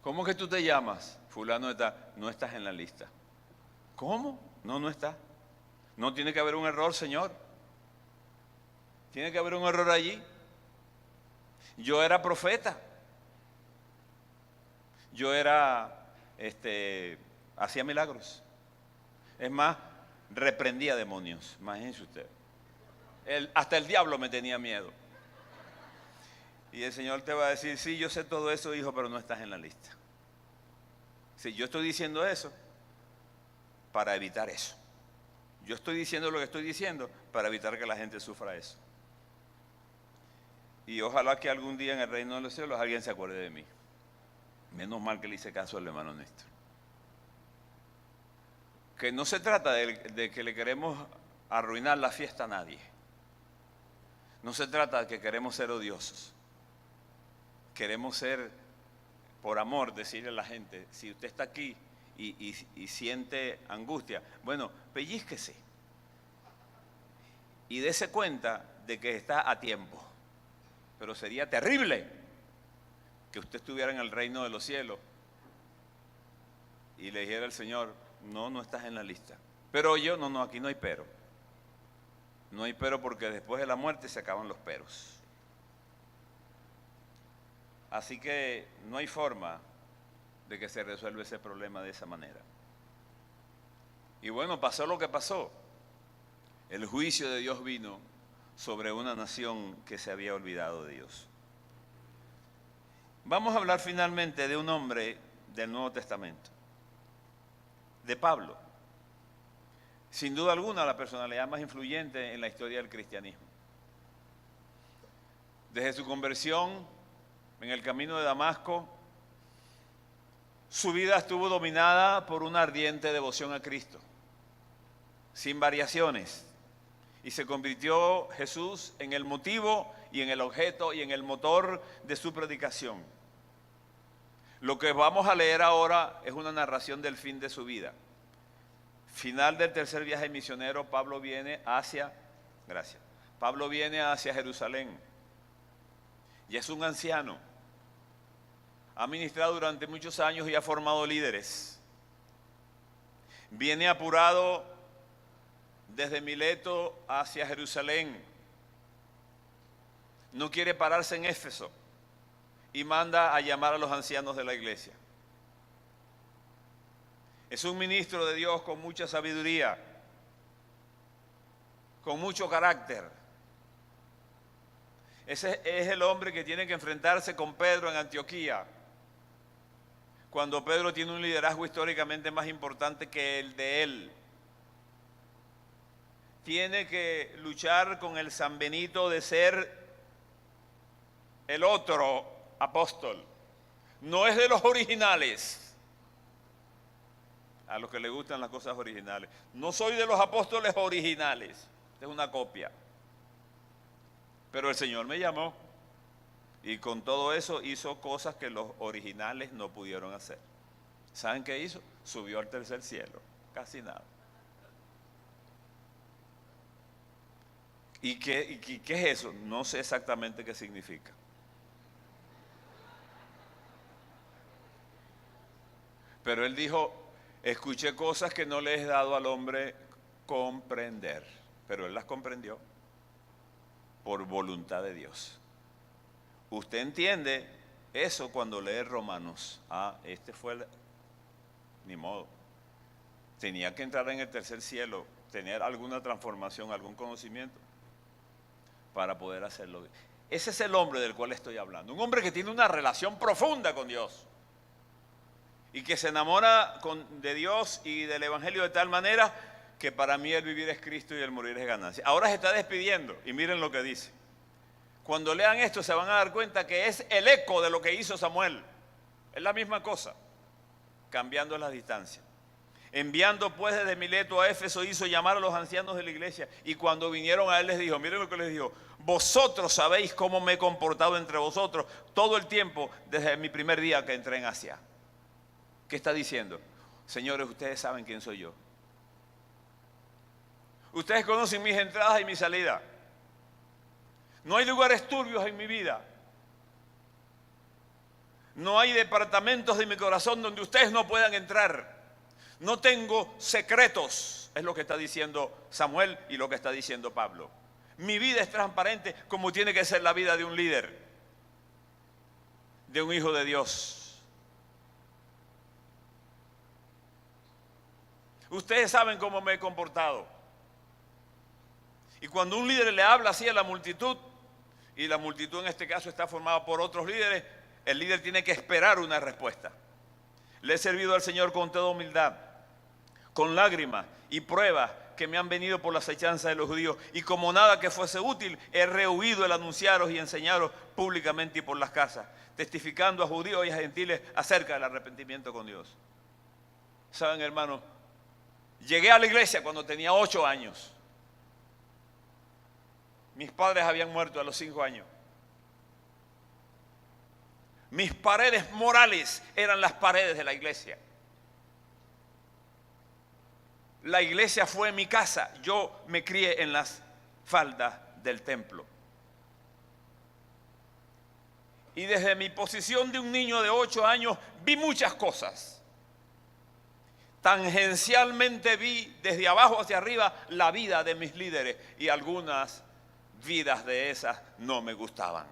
¿Cómo que tú te llamas? Fulano está. No estás en la lista. ¿Cómo? No está. No tiene que haber un error, Señor. Tiene que haber un error allí. Yo era profeta. Yo hacía milagros. Es más, reprendía demonios. Imagínense usted. Hasta el diablo me tenía miedo. Y el Señor te va a decir: sí, yo sé todo eso, hijo, pero no estás en la lista. Sí, yo estoy diciendo eso para evitar eso. Yo estoy diciendo lo que estoy diciendo para evitar que la gente sufra eso. Y ojalá que algún día en el reino de los cielos alguien se acuerde de mí. Menos mal que le hice caso al hermano Néstor. Que no se trata de que le queremos arruinar la fiesta a nadie. No se trata de que queremos ser odiosos. Queremos ser, por amor, decirle a la gente, si usted está aquí y siente angustia, bueno, pellízquese y dése cuenta de que está a tiempo. Pero sería terrible que usted estuviera en el reino de los cielos y le dijera al Señor, no, no estás en la lista. Pero yo, no, aquí no hay pero. No hay pero porque después de la muerte se acaban los peros. Así que no hay forma de que se resuelva ese problema de esa manera. Y bueno, pasó lo que pasó. El juicio de Dios vino sobre una nación que se había olvidado de Dios. Vamos a hablar finalmente de un hombre del Nuevo Testamento, de Pablo. Sin duda alguna, la personalidad más influyente en la historia del cristianismo. Desde su conversión en el camino de Damasco, su vida estuvo dominada por una ardiente devoción a Cristo, sin variaciones. Y se convirtió Jesús en el motivo y en el objeto y en el motor de su predicación. Lo que vamos a leer ahora es una narración del fin de su vida. Final del tercer viaje misionero, Pablo viene hacia Jerusalén. Ya es un anciano. Ha ministrado durante muchos años y ha formado líderes. Viene apurado desde Mileto hacia Jerusalén. No quiere pararse en Éfeso y manda a llamar a los ancianos de la iglesia. Es un ministro de Dios con mucha sabiduría, con mucho carácter. Ese es el hombre que tiene que enfrentarse con Pedro en Antioquía, cuando Pedro tiene un liderazgo históricamente más importante que el de él. Tiene que luchar con el San Benito de ser el otro apóstol. No es de los originales. A los que les gustan las cosas originales. No soy de los apóstoles originales. Es una copia. Pero el Señor me llamó. Y con todo eso hizo cosas que los originales no pudieron hacer. ¿Saben qué hizo? Subió al tercer cielo. Casi nada. ¿Y qué es eso? No sé exactamente qué significa. Pero él dijo, escuché cosas que no le he dado al hombre comprender. Pero él las comprendió por voluntad de Dios. Usted entiende eso cuando lee Romanos. Ni modo. Tenía que entrar en el tercer cielo, tener alguna transformación, algún conocimiento para poder hacerlo. Ese es el hombre del cual estoy hablando. Un hombre que tiene una relación profunda con Dios y que se enamora de Dios y del Evangelio de tal manera que para mí el vivir es Cristo y el morir es ganancia. Ahora se está despidiendo y miren lo que dice. Cuando lean esto se van a dar cuenta que es el eco de lo que hizo Samuel. Es la misma cosa, cambiando las distancias. Enviando pues desde Mileto a Éfeso, hizo llamar a los ancianos de la iglesia, y cuando vinieron a él les dijo, miren lo que les dijo, vosotros sabéis cómo me he comportado entre vosotros todo el tiempo desde mi primer día que entré en Asia. ¿Qué está diciendo? Señores, ustedes saben quién soy yo. Ustedes conocen mis entradas y mis salidas. No hay lugares turbios en mi vida. No hay departamentos de mi corazón donde ustedes no puedan entrar. No tengo secretos, es lo que está diciendo Samuel y lo que está diciendo Pablo. Mi vida es transparente como tiene que ser la vida de un líder, de un hijo de Dios. Ustedes saben cómo me he comportado. Y cuando un líder le habla así a la multitud, y la multitud en este caso está formada por otros líderes, el líder tiene que esperar una respuesta. Le he servido al Señor con toda humildad, con lágrimas y pruebas que me han venido por la acechanza de los judíos, y como nada que fuese útil, he rehuido el anunciaros y enseñaros públicamente y por las casas, testificando a judíos y a gentiles acerca del arrepentimiento con Dios. Saben, hermanos, llegué a la iglesia cuando tenía 8 años. Mis padres habían muerto a los 5 años. Mis paredes morales eran las paredes de la iglesia. La iglesia fue mi casa. Yo me crié en las faldas del templo. Y desde mi posición de un niño de 8 años vi muchas cosas. Tangencialmente vi desde abajo hacia arriba la vida de mis líderes y algunas vidas de esas no me gustaban.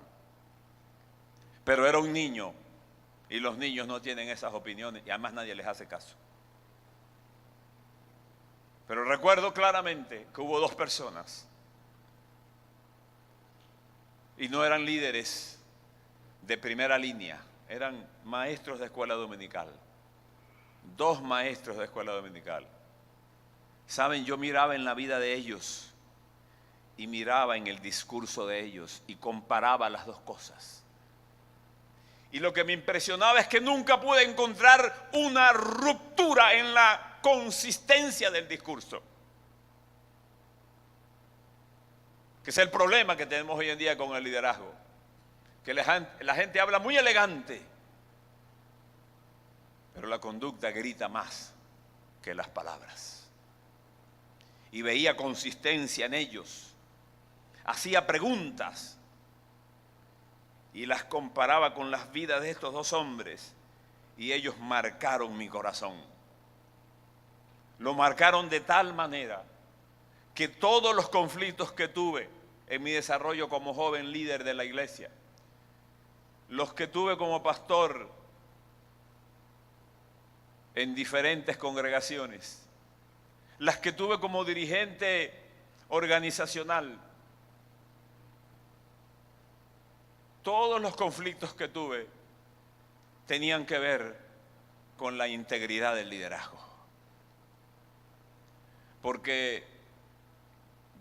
Pero era un niño y los niños no tienen esas opiniones y además nadie les hace caso. Pero recuerdo claramente que hubo 2 personas y no eran líderes de primera línea, eran maestros de escuela dominical. 2 maestros de escuela dominical. Saben, yo miraba en la vida de ellos y miraba en el discurso de ellos y comparaba las 2 cosas. Y lo que me impresionaba es que nunca pude encontrar una ruptura en la consistencia del discurso. Que es el problema que tenemos hoy en día con el liderazgo. Que la gente habla muy elegante, pero la conducta grita más que las palabras. Y veía consistencia en ellos. Hacía preguntas y las comparaba con las vidas de estos 2 hombres y ellos marcaron mi corazón. Lo marcaron de tal manera que todos los conflictos que tuve en mi desarrollo como joven líder de la iglesia, los que tuve como pastor en diferentes congregaciones, las que tuve como dirigente organizacional, todos los conflictos que tuve tenían que ver con la integridad del liderazgo. Porque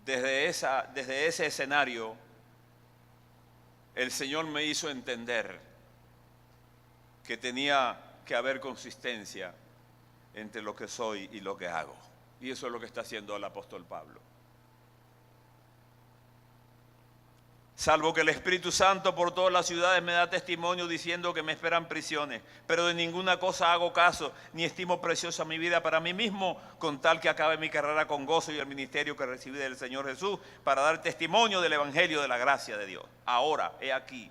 desde ese escenario, el Señor me hizo entender que tenía que haber consistencia entre lo que soy y lo que hago. Y eso es lo que está haciendo el apóstol Pablo. Salvo que el Espíritu Santo por todas las ciudades me da testimonio diciendo que me esperan prisiones, pero de ninguna cosa hago caso, ni estimo preciosa mi vida para mí mismo, con tal que acabe mi carrera con gozo y el ministerio que recibí del Señor Jesús, para dar testimonio del Evangelio de la gracia de Dios. Ahora, he aquí,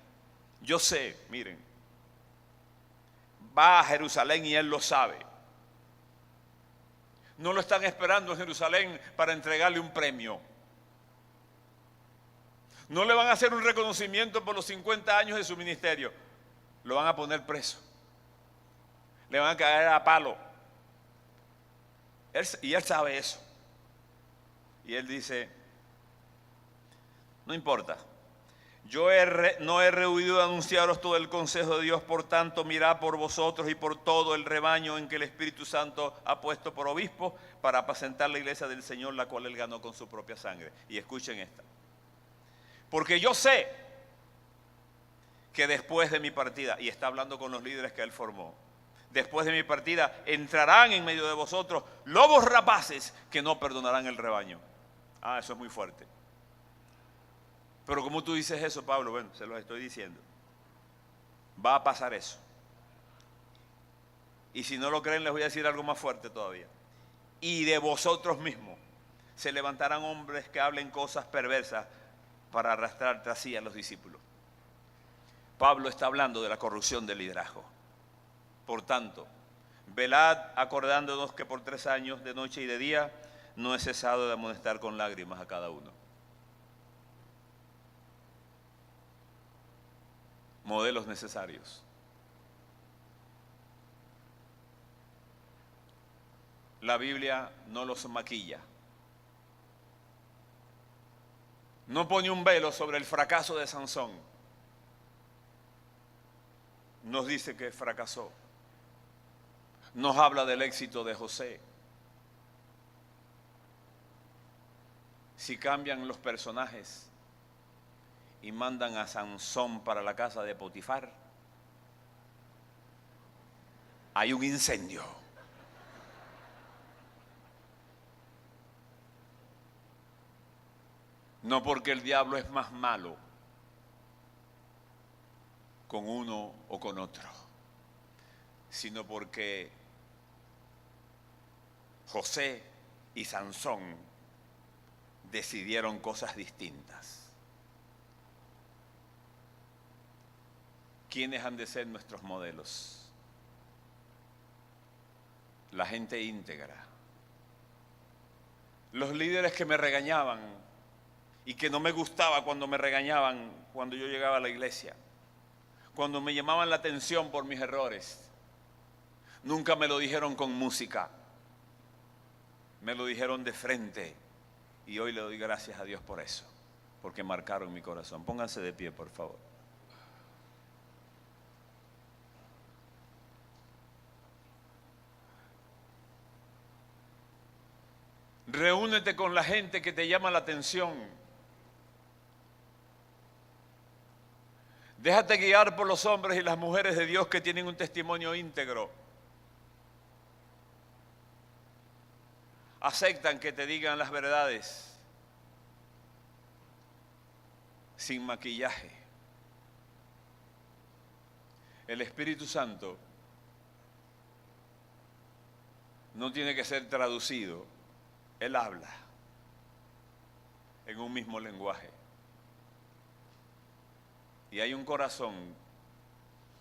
yo sé, miren, va a Jerusalén y él lo sabe. No lo están esperando en Jerusalén para entregarle un premio. No le van a hacer un reconocimiento por los 50 años de su ministerio. Lo van a poner preso. Le van a caer a palo. Y él sabe eso. Y él dice, no importa. Yo no he rehuido de anunciaros todo el consejo de Dios, por tanto, mirad por vosotros y por todo el rebaño en que el Espíritu Santo ha puesto por obispo para apacentar la iglesia del Señor, la cual él ganó con su propia sangre. Y escuchen esta. Porque yo sé que después de mi partida, y está hablando con los líderes que él formó, después de mi partida entrarán en medio de vosotros lobos rapaces que no perdonarán el rebaño. Ah, eso es muy fuerte. Pero ¿cómo tú dices eso, Pablo? Bueno, se los estoy diciendo. Va a pasar eso. Y si no lo creen, les voy a decir algo más fuerte todavía. Y de vosotros mismos se levantarán hombres que hablen cosas perversas para arrastrar tras sí a los discípulos. Pablo está hablando de la corrupción del liderazgo. Por tanto, velad acordándonos que por 3 años, de noche y de día, no he cesado de amonestar con lágrimas a cada uno. Modelos necesarios. La Biblia no los maquilla. No pone un velo sobre el fracaso de Sansón. Nos dice que fracasó. Nos habla del éxito de José. Si cambian los personajes y mandan a Sansón para la casa de Potifar, hay un incendio. No porque el diablo es más malo con uno o con otro, sino porque José y Sansón decidieron cosas distintas. ¿Quiénes han de ser nuestros modelos? La gente íntegra. Los líderes que me regañaban y que no me gustaba cuando me regañaban cuando yo llegaba a la iglesia, cuando me llamaban la atención por mis errores, nunca me lo dijeron con música, me lo dijeron de frente, y hoy le doy gracias a Dios por eso, porque marcaron mi corazón. Pónganse de pie, por favor. Reúnete con la gente que te llama la atención. Déjate guiar por los hombres y las mujeres de Dios que tienen un testimonio íntegro. Aceptan que te digan las verdades sin maquillaje. El Espíritu Santo no tiene que ser traducido. Él habla en un mismo lenguaje. Y hay un corazón,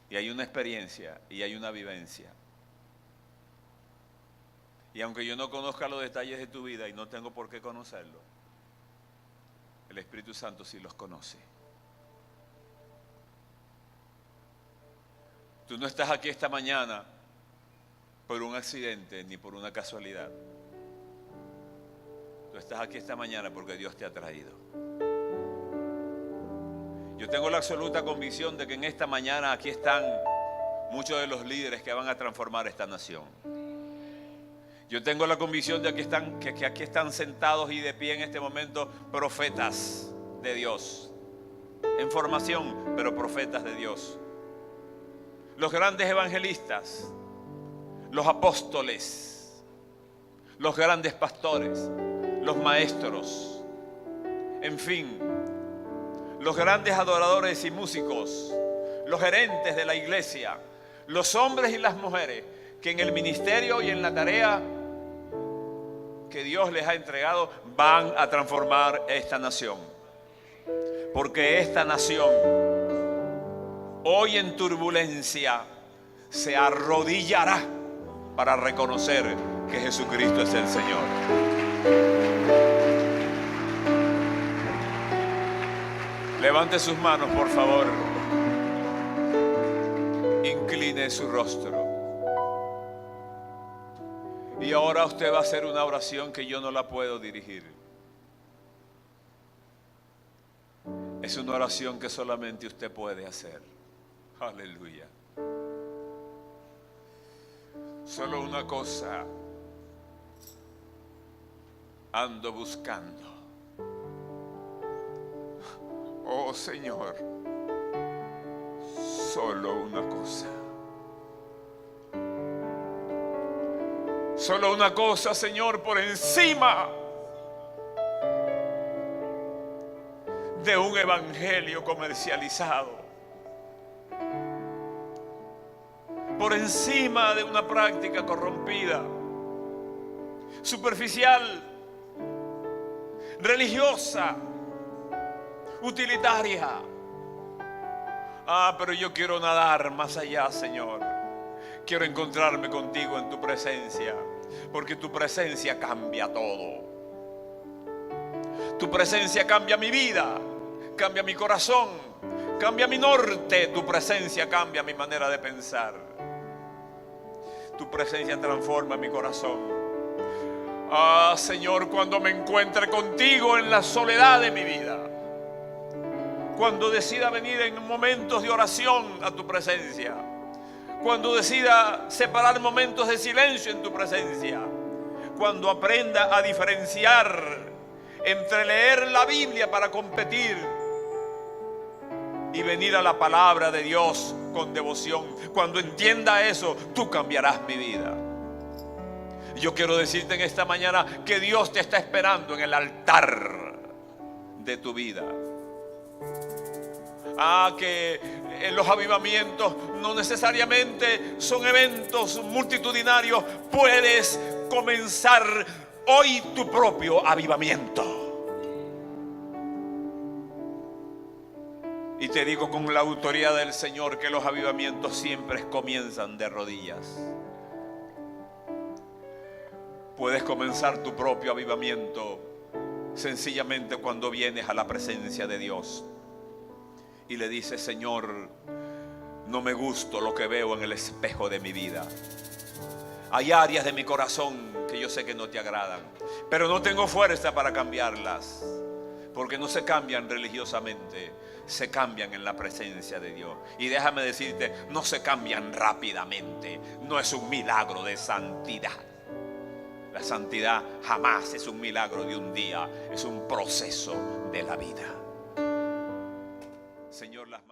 y hay una experiencia, y hay una vivencia. Y aunque yo no conozca los detalles de tu vida, y no tengo por qué conocerlo, el Espíritu Santo sí los conoce. Tú no estás aquí esta mañana por un accidente, ni por una casualidad. Tú estás aquí esta mañana porque Dios te ha traído. Yo tengo la absoluta convicción de que en esta mañana aquí están muchos de los líderes que van a transformar esta nación. Yo tengo la convicción de que aquí están sentados y de pie en este momento profetas de Dios. En formación, pero profetas de Dios. Los grandes evangelistas, los apóstoles, los grandes pastores, los maestros, en fin, los grandes adoradores y músicos, los gerentes de la iglesia, los hombres y las mujeres que en el ministerio y en la tarea que Dios les ha entregado van a transformar esta nación. Porque esta nación, hoy en turbulencia, se arrodillará para reconocer que Jesucristo es el Señor. Levante sus manos, por favor. Incline su rostro. Y ahora usted va a hacer una oración que yo no la puedo dirigir. Es una oración que solamente usted puede hacer. Aleluya. Solo una cosa ando buscando. Oh Señor, solo una cosa. Solo una cosa, Señor, por encima de un evangelio comercializado, por encima de una práctica corrompida, superficial, religiosa, utilitaria. Pero yo quiero nadar más allá, Señor. Quiero encontrarme contigo en tu presencia, porque tu presencia cambia todo. Tu presencia cambia mi vida, cambia mi corazón, cambia mi norte. Tu presencia cambia mi manera de pensar. Tu presencia transforma mi corazón. Señor, cuando me encuentre contigo en la soledad de mi vida, cuando decida venir en momentos de oración a tu presencia, cuando decida separar momentos de silencio en tu presencia, cuando aprenda a diferenciar entre leer la Biblia para competir y venir a la palabra de Dios con devoción, cuando entienda eso, tú cambiarás mi vida. Yo quiero decirte en esta mañana que Dios te está esperando en el altar de tu vida. Que los avivamientos no necesariamente son eventos multitudinarios. Puedes comenzar hoy tu propio avivamiento. Y te digo con la autoridad del Señor que los avivamientos siempre comienzan de rodillas. Puedes comenzar tu propio avivamiento sencillamente cuando vienes a la presencia de Dios y le dices: Señor, no me gusta lo que veo en el espejo de mi vida. Hay áreas de mi corazón que yo sé que no te agradan, pero no tengo fuerza para cambiarlas, porque no se cambian religiosamente, se cambian en la presencia de Dios. Y déjame decirte, no se cambian rápidamente. No es un milagro de santidad. La santidad jamás es un milagro de un día, es un proceso de la vida. Señor, las manos.